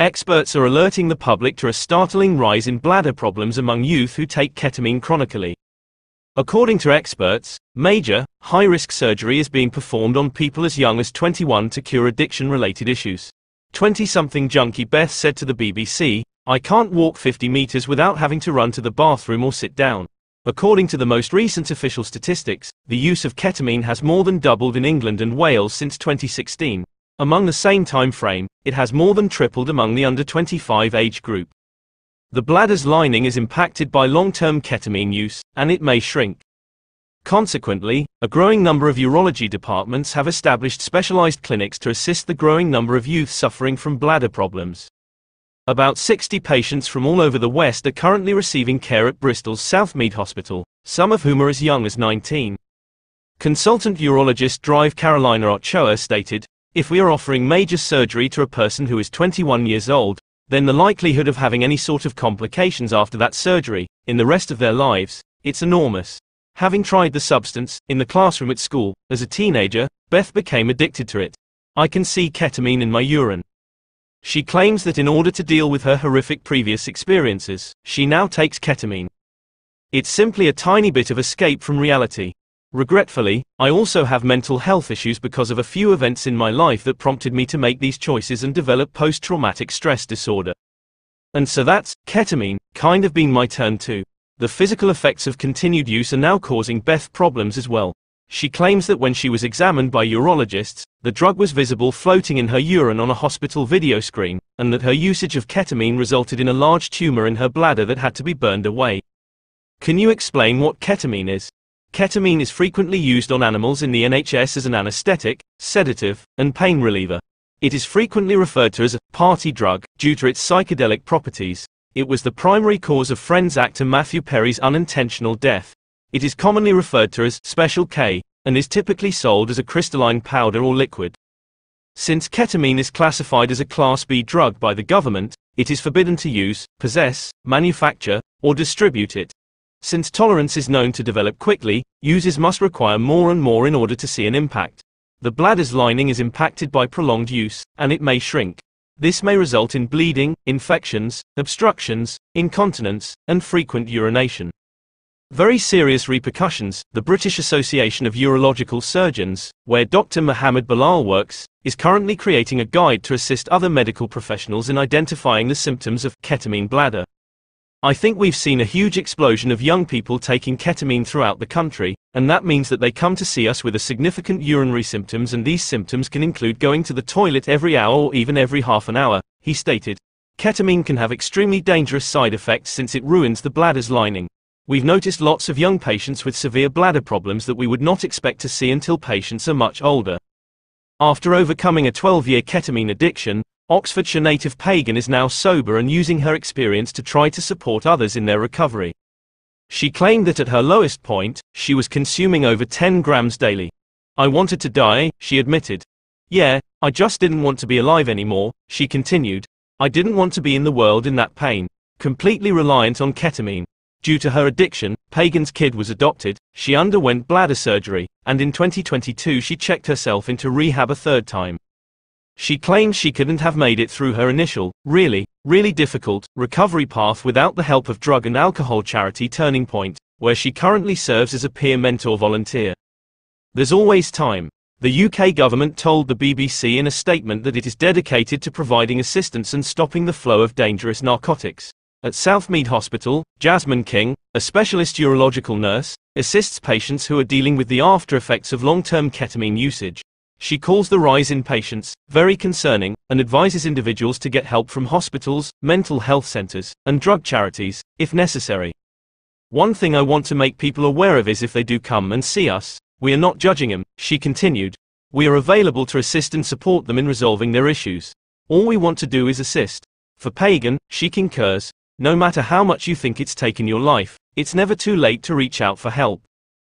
experts are alerting the public to a startling rise in bladder problems among youth who take ketamine chronically. According to experts, major, high-risk surgery is being performed on people as young as 21 to cure addiction-related issues. 20-something junkie Beth said to the BBC, "I can't walk 50 meters without having to run to the bathroom or sit down." According to the most recent official statistics, the use of ketamine has more than doubled in England and Wales since 2016. Among the same time frame, it has more than tripled among the under 25 age group. The bladder's lining is impacted by long-term ketamine use, and it may shrink. Consequently, a growing number of urology departments have established specialized clinics to assist the growing number of youth suffering from bladder problems. About 60 patients from all over the West are currently receiving care at Bristol's Southmead Hospital, some of whom are as young as 19. Consultant urologist Drive Carolina Ochoa stated, "If we are offering major surgery to a person who is 21 years old, then the likelihood of having any sort of complications after that surgery, in the rest of their lives, it's enormous." Having tried the substance, in the classroom at school, as a teenager, Beth became addicted to it. "I can see ketamine in my urine." She claims that in order to deal with her horrific previous experiences, she now takes ketamine. "It's simply a tiny bit of escape from reality. Regretfully, I also have mental health issues because of a few events in my life that prompted me to make these choices and develop post-traumatic stress disorder. And so that's, ketamine, kind of been my turn too." The physical effects of continued use are now causing Beth problems as well. She claims that when she was examined by urologists, the drug was visible floating in her urine on a hospital video screen, and that her usage of ketamine resulted in a large tumor in her bladder that had to be burned away. "Can you explain what ketamine is?" Ketamine is frequently used on animals in the NHS as an anesthetic, sedative, and pain reliever. It is frequently referred to as a party drug due to its psychedelic properties. It was the primary cause of Friends actor Matthew Perry's unintentional death. It is commonly referred to as Special K, and is typically sold as a crystalline powder or liquid. Since ketamine is classified as a Class B drug by the government, it is forbidden to use, possess, manufacture, or distribute it. Since tolerance is known to develop quickly, users must require more and more in order to see an impact. The bladder's lining is impacted by prolonged use, and it may shrink. This may result in bleeding, infections, obstructions, incontinence, and frequent urination. Very serious repercussions. The British Association of Urological Surgeons, where Dr. Mohammed Bilal works, is currently creating a guide to assist other medical professionals in identifying the symptoms of ketamine bladder. "I think we've seen a huge explosion of young people taking ketamine throughout the country, and that means that they come to see us with a significant urinary symptoms, and these symptoms can include going to the toilet every hour or even every half an hour," he stated. Ketamine can have extremely dangerous side effects since it ruins the bladder's lining. "We've noticed lots of young patients with severe bladder problems that we would not expect to see until patients are much older." After overcoming a 12-year ketamine addiction, Oxfordshire native Pagan is now sober and using her experience to try to support others in their recovery. She claimed that at her lowest point, she was consuming over 10 grams daily. "I wanted to die," she admitted. "Yeah, I just didn't want to be alive anymore," she continued. "I didn't want to be in the world in that pain." Completely reliant on ketamine. Due to her addiction, Pagan's kid was adopted, she underwent bladder surgery, and in 2022 she checked herself into rehab a third time. She claims she couldn't have made it through her initial, really difficult, recovery path without the help of drug and alcohol charity Turning Point, where she currently serves as a peer mentor volunteer. "There's always time." The UK government told the BBC in a statement that it is dedicated to providing assistance and stopping the flow of dangerous narcotics. At Southmead Hospital, Jasmine King, a specialist urological nurse, assists patients who are dealing with the after effects of long-term ketamine usage. She calls the rise in patients very concerning, and advises individuals to get help from hospitals, mental health centers, and drug charities, if necessary. "One thing I want to make people aware of is if they do come and see us, we are not judging them," she continued. "We are available to assist and support them in resolving their issues. All we want to do is assist." For Pagan, she concurs, "No matter how much you think it's taken your life, it's never too late to reach out for help."